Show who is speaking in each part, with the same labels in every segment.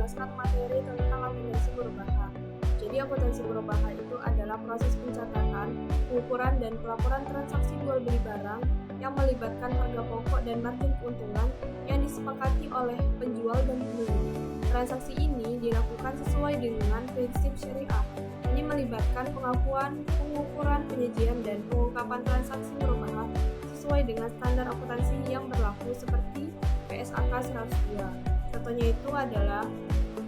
Speaker 1: menjelaskan materi tentang akuntansi murbaha. Jadi akuntansi murbaha itu adalah proses pencatatan, pengukuran dan pelaporan transaksi jual beli barang yang melibatkan harga pokok dan margin keuntungan yang disepakati oleh penjual dan pembeli. Transaksi ini dilakukan sesuai dengan prinsip syariah. Ini melibatkan pengakuan, pengukuran, penyajian, dan pengungkapan transaksi murbaha sesuai dengan standar akuntansi yang berlaku seperti PSAK 102. Contohnya itu adalah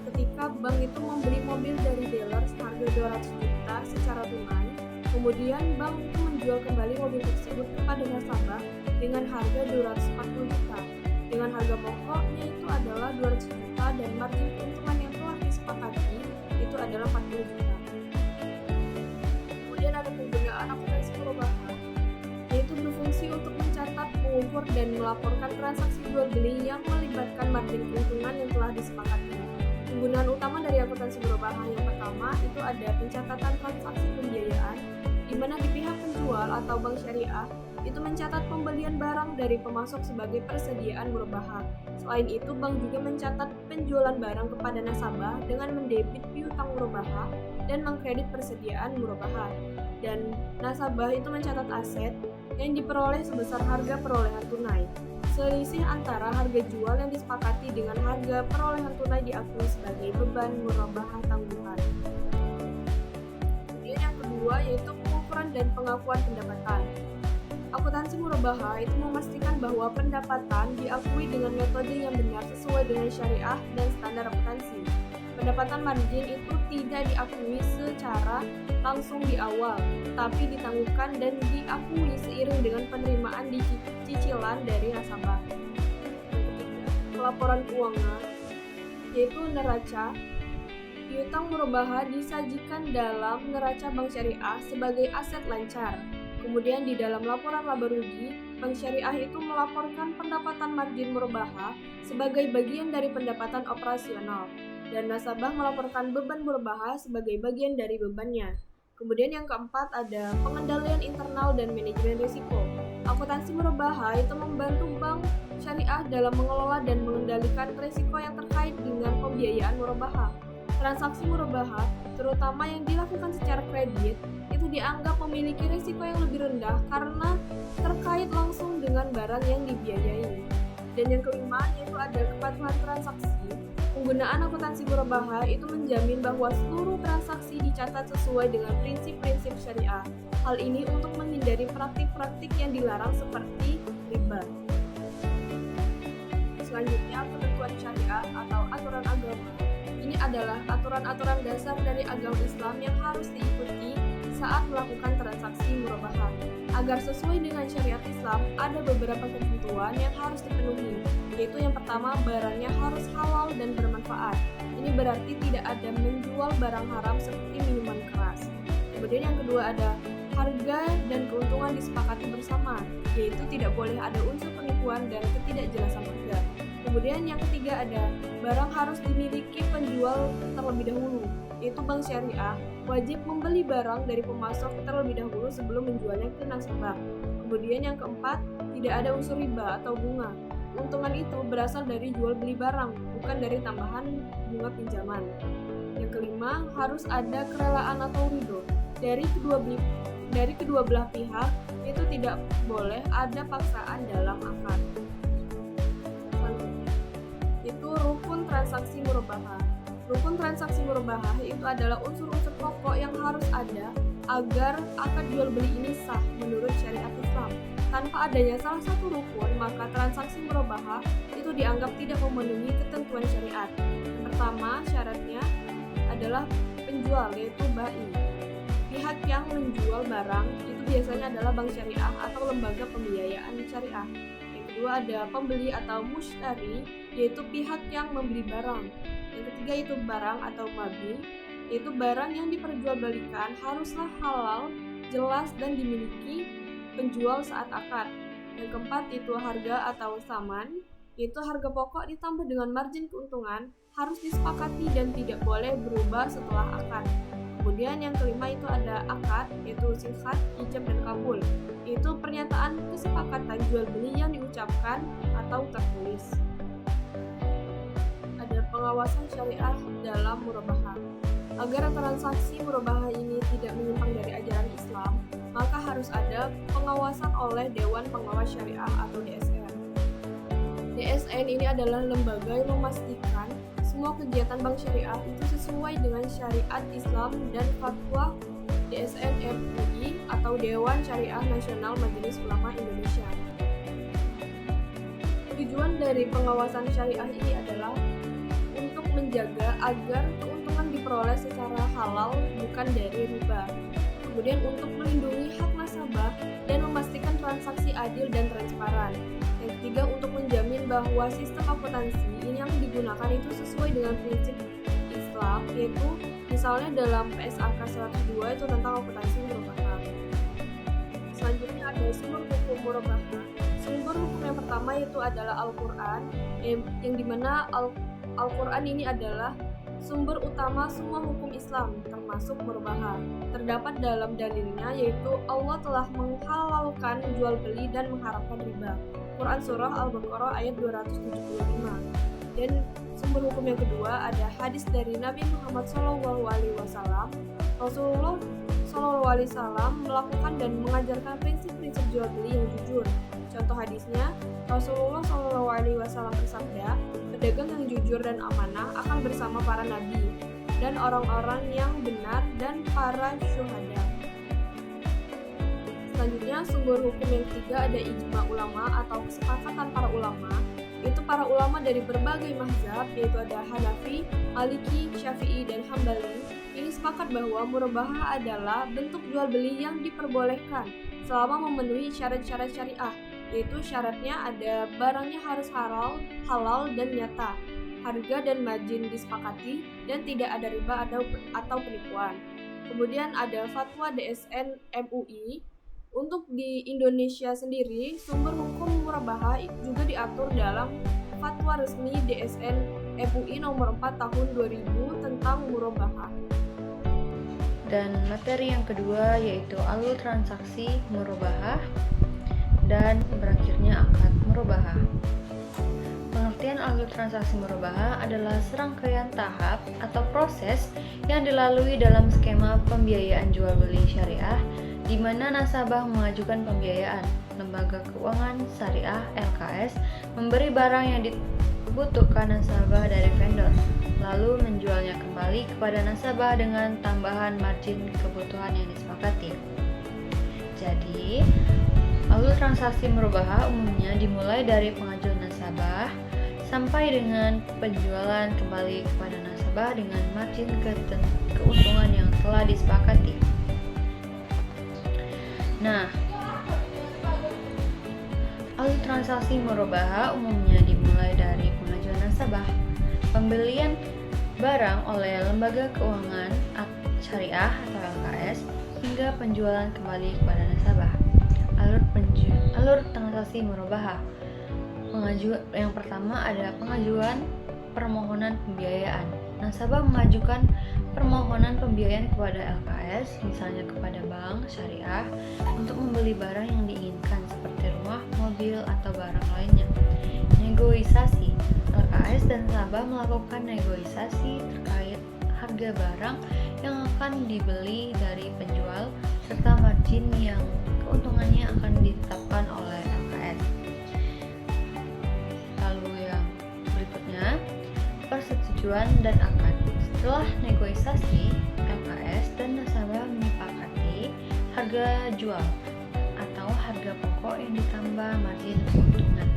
Speaker 1: ketika bank itu membeli mobil dari dealer seharga 200 juta secara tunai, kemudian bank itu menjual kembali mobil tersebut kepada nasabah dengan harga 240 juta. Dengan harga pokoknya itu adalah 200 juta dan margin keuntungan yang telah disepakati itu adalah 40 juta. Kemudian ada penggunaan akuntansi murbaha, yaitu berfungsi untuk mencatat, mengukur, dan melaporkan transaksi jual beli yang melibatkan margin keuntungan yang telah disepakati. Penggunaan utama dari akuntansi murbaha yang pertama itu ada pencatatan transaksi pembiayaan, di mana di pihak penjual atau bank syariah itu mencatat pembelian barang dari pemasok sebagai persediaan murbaha. Selain itu, bank juga mencatat penjualan barang kepada nasabah dengan mendebit piutang murbaha dan mengkredit persediaan murbaha. Dan nasabah itu mencatat aset yang diperoleh sebesar harga perolehan tunai. Selisih antara harga jual yang disepakati dengan harga perolehan tunai diakui sebagai beban murbaha tanggungan. Kemudian yang kedua yaitu pengukuran dan pengakuan pendapatan. Akuntansi murbaha itu memastikan bahwa pendapatan diakui dengan metode yang benar sesuai dengan syariah dan standar akuntansi. Pendapatan margin itu tidak diakui secara langsung di awal, tapi ditangguhkan dan diakui seiring dengan penerimaan cicilan dari nasabah. Pelaporan keuangan, yaitu neraca. Piutang murbaha disajikan dalam neraca bank syariah sebagai aset lancar. Kemudian di dalam laporan laba rugi, bank syariah itu melaporkan pendapatan margin murbaha sebagai bagian dari pendapatan operasional, dan nasabah melaporkan beban murbaha sebagai bagian dari bebannya. Kemudian yang keempat ada pengendalian internal dan manajemen risiko. Akuntansi murbaha itu membantu bank syariah dalam mengelola dan mengendalikan risiko yang terkait dengan pembiayaan murbaha. Transaksi murbaha, terutama yang dilakukan secara kredit, itu dianggap memiliki risiko yang lebih rendah karena terkait langsung dengan barang yang dibiayai. Dan yang kelima yaitu ada kepatuhan transaksi. Penggunaan akuntansi murbaha itu menjamin bahwa seluruh transaksi dicatat sesuai dengan prinsip-prinsip syariah. Hal ini untuk menghindari praktik-praktik yang dilarang seperti riba. Selanjutnya, ketentuan syariah atau aturan agama. Ini adalah aturan-aturan dasar dari agama Islam yang harus diikuti saat melakukan transaksi murbaha. Agar sesuai dengan syariat Islam, ada beberapa ketentuan yang harus dipenuhi, yaitu yang pertama, barangnya harus halal dan bermanfaat. Ini berarti tidak ada menjual barang haram seperti minuman keras. Kemudian yang kedua ada harga dan keuntungan disepakati bersama, yaitu tidak boleh ada unsur penipuan dan ketidakjelasan harga. Kemudian yang ketiga ada barang harus dimiliki penjual terlebih dahulu, yaitu bank syariah wajib membeli barang dari pemasok terlebih dahulu sebelum menjualnya ke nasabah. Kemudian yang keempat, tidak ada unsur riba atau bunga. Keuntungan itu berasal dari jual beli barang, bukan dari tambahan bunga pinjaman. Yang kelima, harus ada kerelaan atau ridho dari kedua belah pihak, itu tidak boleh ada paksaan dalam akad. Itu rukun transaksi murbaha. Rukun transaksi murbaha itu adalah unsur-unsur pokok yang harus ada agar akad jual beli ini sah menurut syariat Islam. Tanpa adanya salah satu rukun, maka transaksi murbaha itu dianggap tidak memenuhi ketentuan syariat. Yang pertama, syaratnya adalah penjual, yaitu bai. Pihak yang menjual barang itu biasanya adalah bank syariah atau lembaga pembiayaan syariah. Yang kedua ada pembeli atau mushtari, yaitu pihak yang membeli barang. Yang ketiga itu barang atau mabi, yaitu barang yang diperjualbelikan haruslah halal, jelas dan dimiliki penjual saat akad. Yang keempat itu harga atau saman, yaitu harga pokok ditambah dengan margin keuntungan, harus disepakati dan tidak boleh berubah setelah akad. Kemudian yang kelima itu ada akad, yaitu sihat, ijab dan kabul, yaitu pernyataan kesepakatan jual beli yang diucapkan atau tertulis. Ada pengawasan syariah dalam murabahah. Agar transaksi murabahah ini tidak menyimpang dari ajaran Islam, maka harus ada pengawasan oleh Dewan Pengawas Syariah atau DSN. DSN ini adalah lembaga yang memastikan semua kegiatan bank syariah itu sesuai dengan syariat Islam dan fatwa DSN MUI atau Dewan Syariah Nasional Majelis Ulama Indonesia. Tujuan dari pengawasan syariah ini adalah untuk menjaga agar keuntungan diperoleh secara halal bukan dari riba. Kemudian untuk melindungi hak nasabah dan memastikan transaksi adil dan transparan. Yang ketiga, untuk menjamin bahwa sistem akuntansi ini yang digunakan itu sesuai dengan prinsip Islam, yaitu misalnya dalam PSAK 102 itu tentang akuntansi murabahah. Selanjutnya ada sumber hukum murabahah. Sumber hukum yang pertama yaitu adalah Al-Quran, yang dimana Al-Quran ini adalah sumber utama semua hukum Islam, termasuk murabahah. Terdapat dalam dalilnya yaitu Allah telah menghalalkan jual beli dan mengharamkan riba. Quran Surah Al-Baqarah ayat 275. Dan sumber hukum yang kedua ada hadis dari Nabi Muhammad SAW. Rasulullah SAW melakukan dan mengajarkan prinsip-prinsip jual beli yang jujur. Contoh hadisnya, Rasulullah SAW bersabda, pedagang yang jujur dan amanah akan bersama para nabi dan orang-orang yang benar dan para syuhada. Selanjutnya, sumber hukum yang ketiga ada ijma ulama atau kesepakatan para ulama. Itu para ulama dari berbagai mazhab, yaitu ada Hanafi, Maliki, Syafi'i, dan Hambali. Ini sepakat bahwa murabahah adalah bentuk jual beli yang diperbolehkan selama memenuhi syarat-syarat syariah, yaitu syaratnya ada barangnya harus halal dan nyata, harga dan margin disepakati, dan tidak ada riba atau penipuan. Kemudian ada fatwa DSN MUI. Untuk di Indonesia sendiri, sumber hukum murabahah juga diatur dalam fatwa resmi DSN MUI nomor 4 tahun 2000 tentang murabahah.
Speaker 2: Dan materi yang kedua yaitu alur transaksi murabahah dan berakhirnya akad murabahah. Pengertian alur transaksi murabahah adalah serangkaian tahap atau proses yang dilalui dalam skema pembiayaan jual beli syariah di mana nasabah mengajukan pembiayaan, lembaga keuangan syariah LKS memberi barang yang dibutuhkan nasabah dari vendor, lalu menjualnya kembali kepada nasabah dengan tambahan margin kebutuhan yang disepakati. Jadi, alur transaksi murabahah umumnya dimulai dari pengajuan nasabah sampai dengan penjualan kembali kepada nasabah dengan margin keuntungan yang telah disepakati. Nah, alur transaksi murabahah umumnya dimulai dari pengajuan nasabah, pembelian barang oleh lembaga keuangan syariah atau LKS, hingga penjualan kembali kepada nasabah. Alur transaksi murabahah. Yang pertama ada pengajuan permohonan pembiayaan. Nasabah mengajukan permohonan pembiayaan kepada LKS, misalnya kepada bank syariah, untuk membeli barang yang diinginkan seperti rumah, mobil, atau barang lainnya. Negosiasi. LKS dan nasabah melakukan negosiasi terkait harga barang yang akan dibeli dari penjual serta margin yang keuntungannya akan ditetapkan oleh LKS. Lalu yang berikutnya, persetujuan dan akad. Setelah negosiasi, LKS dan nasabah menyepakati harga jual atau harga pokok yang ditambah margin keuntungan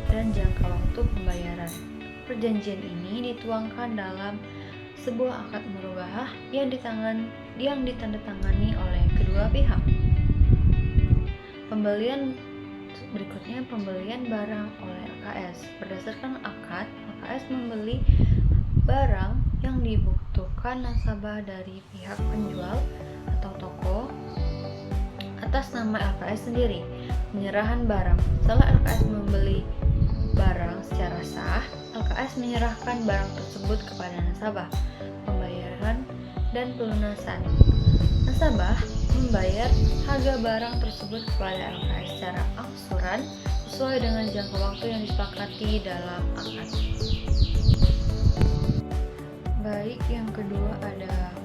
Speaker 2: dan jangka waktu pembayaran. Perjanjian ini dituangkan dalam sebuah akad murabahah yang ditandatangani oleh kedua pihak. Berikutnya pembelian barang oleh LKS. Berdasarkan akad, LKS membeli barang yang dibutuhkan nasabah dari pihak penjual atau toko atas nama LKS sendiri. Penyerahan barang. Setelah LKS membeli barang secara sah, LKS menyerahkan barang tersebut kepada nasabah. Pembayaran dan pelunasan. Nasabah membayar harga barang tersebut kepada LKS secara angsuran sesuai dengan jangka waktu yang disepakati dalam akad. Baik, yang kedua ada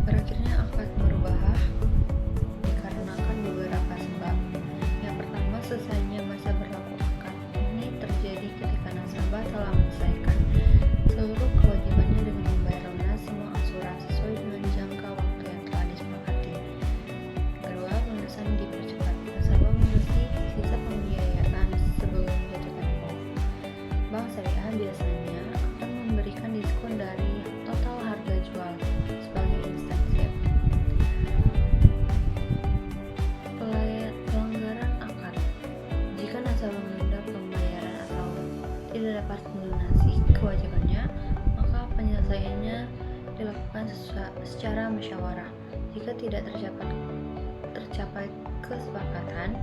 Speaker 2: berakhirnya akad murabahah dikarenakan beberapa sebab. Yang pertama, selesainya masa berlaku akad. Ini terjadi ketika nasabah telah menyelesaikan seluruh kewajibannya dengan membayar lunas semua angsuran sesuai dengan jangka waktu yang telah disepakati. Kedua, pelunasan dipercepat. Nasabah melunasi sisa pembiayaan sebelum jatuh tempo. Bank Syariah biasanya akan memberikan diskon dari total harga jual sebagai insentif. Pelanggaran akad. Jika nasabah menunda pembayaran atau tidak dapat melunasi kewajibannya, maka penyelesaiannya dilakukan secara musyawarah. Jika tidak tercapai kesepakatan,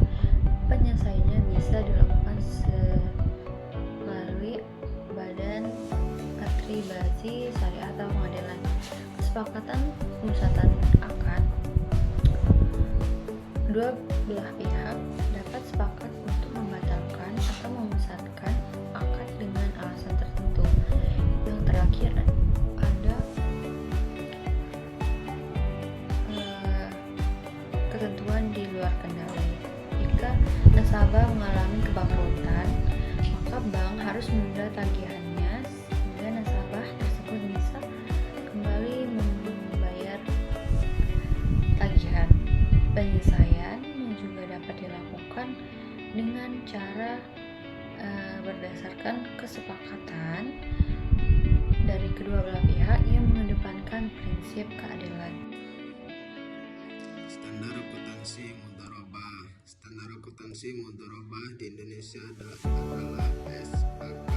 Speaker 2: penyelesaiannya bisa dilakukan melalui badan atribasi syariah atau pengadilan. Kesepakatan pemusatan akad. Dua belah pihak dapat sepakat untuk membatalkan atau memusatkan akad dengan alasan tertentu. Yang terakhir ada ketentuan di luar kendali. Jika nasabah mengalami kebangkrutan, maka bank harus menunda tagihannya sehingga nasabah tersebut bisa kembali membayar tagihan. Penyelesaian juga dapat dilakukan dengan cara berdasarkan kesepakatan dari kedua belah pihak yang mengedepankan prinsip keadilan.
Speaker 3: Standar akuntansi mudharabah di Indonesia adalah SAK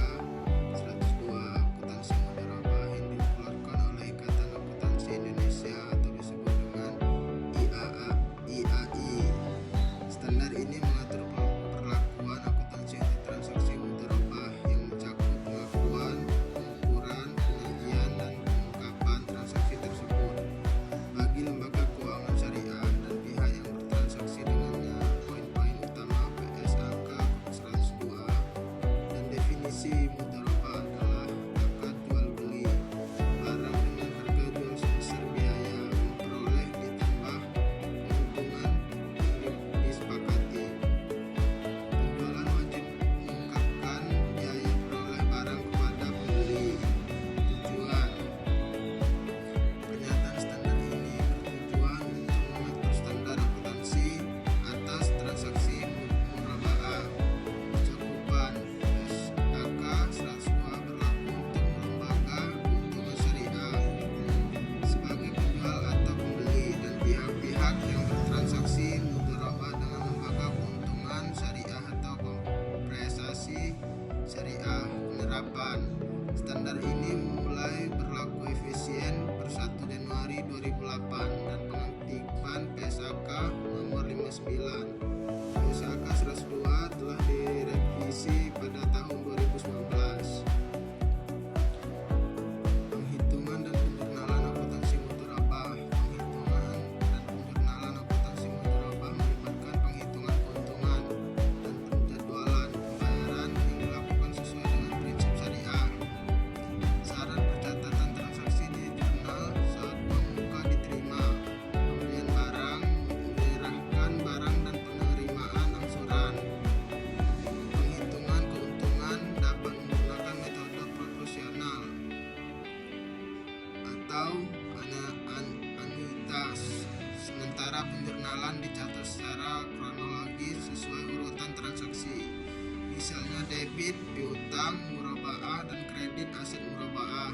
Speaker 3: 102. Akuntansi mudharabah yang dikeluarkan oleh Ikatan Akuntansi Indonesia atau disebut dengan IAI. Standar ini mengatur perlakuan akuntansi untuk transaksi mudharabah yang mencakup pengakuan, pengukuran, penyajian, dan pengungkapan transaksi tersebut bagi lembaga keuangan syariah dan pihak yang bertransaksi dengannya. Poin-poin utama PSAK 102 dan definisi mudharabah adalah akad jual beli barang dengan harga jual sebesar biaya memperoleh ditambah keuntungan yang disepakati. Penjualan wajib mengungkapkan biaya peroleh barang kepada pembeli. Tujuan pernyataan standar ini bertujuan untuk mengatur standar akuntansi atas transaksi murabahah. Cakupan SAK 102 berlaku untuk lembaga keuangan syariah sebagai penjual atau pembeli dan pihak-pihak yang bertransaksi mudharabah dengan lembaga keuntungan syariah atau kompensasi syariah. Penerapan standar ini mulai berlaku efisien per 1 Januari 2008 dan pengaktifan PSAK nomor 59. PSAK 102 telah direvisi pada tahun 2019. Penghitungan dan penjurnalan akuntansi mudharabah. Penghitungan dan penjurnalan akuntansi mudharabah melibatkan penghitungan keuntungan dan penjadwalan pembayaran yang dilakukan sesuai dengan prinsip syariah. Syarat pencatatan transaksi di jurnal saat uang muka diterima, pembelian barang, menyerahkan barang, dan penerimaan angsuran. Penghitungan keuntungan dapat menggunakan metode proporsional atau anuitas, sementara penjurnalan dicatat secara kronologis sesuai urutan transaksi. Misalnya debit piutang murabahah dan kredit aset murabahah,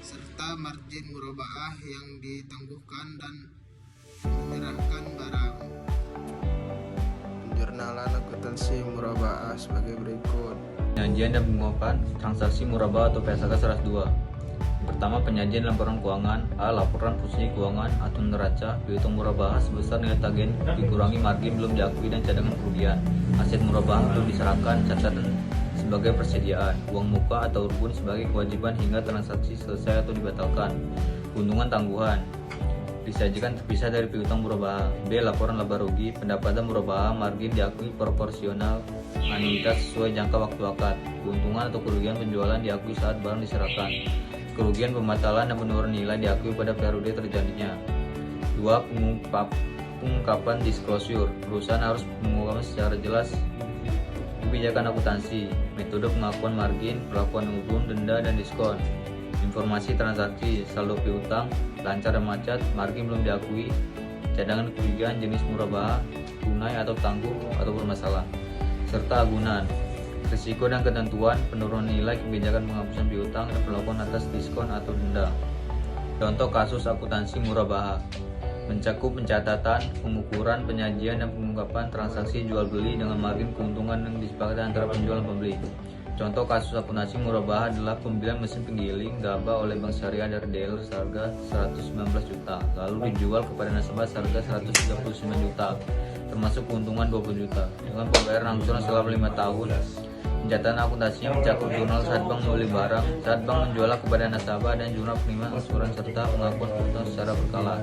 Speaker 3: serta margin murabahah yang ditangguhkan dan menyerahkan barang. Penjurnalan akuntansi murabahah sebagai berikut.
Speaker 4: Penyajian dan pengungkapan transaksi murabahah atau PSAK 102. Pertama, penyajian laporan keuangan. A. Laporan fungsi keuangan atau neraca piutang murabahah sebesar nilai tagihan dikurangi margin belum diakui dan cadangan kerugian. Aset murabahah belum diserahkan, catatan sebagai persediaan. Uang muka atau rukun sebagai kewajiban hingga transaksi selesai atau dibatalkan. Keuntungan tangguhan. disajikan terpisah dari piutang murabaha. B. Laporan laba rugi. Pendapatan murabaha margin diakui proporsional anuitas sesuai jangka waktu akad. Keuntungan atau kerugian penjualan diakui saat barang diserahkan. Kerugian pembatalan dan penurunan nilai diakui pada periode terjadinya. 2. Pengungkapan disclosure. Perusahaan harus mengungkapkan secara jelas kebijakan akuntansi, metode pengakuan margin, perlakuan urun, denda, dan diskon. Informasi transaksi, saldo piutang, lancar dan macet, margin belum diakui, cadangan kerugian jenis murabaha, tunai atau tangguh atau bermasalah, serta agunan, risiko dan ketentuan, penurunan nilai, kebijakan penghapusan piutang, dan perlakuan atas diskon atau denda. Contoh kasus akuntansi murabaha mencakup pencatatan, pengukuran, penyajian, dan pengungkapan transaksi jual beli dengan margin keuntungan yang disepakati antara penjual dan pembeli. Contoh kasus akuntansi murabaha adalah pembelian mesin penggiling gabah oleh Bank Syariah dari dealer seharga 119 juta, lalu dijual kepada nasabah seharga 139 juta, termasuk keuntungan 20 juta. Dengan pembayaran angsuran selama 5 tahun, pencatatan akuntansinya mencakup jurnal saat bank membeli barang, saat bank menjualnya kepada nasabah, dan jurnal penerimaan angsuran serta pengakuan piutang secara berkala.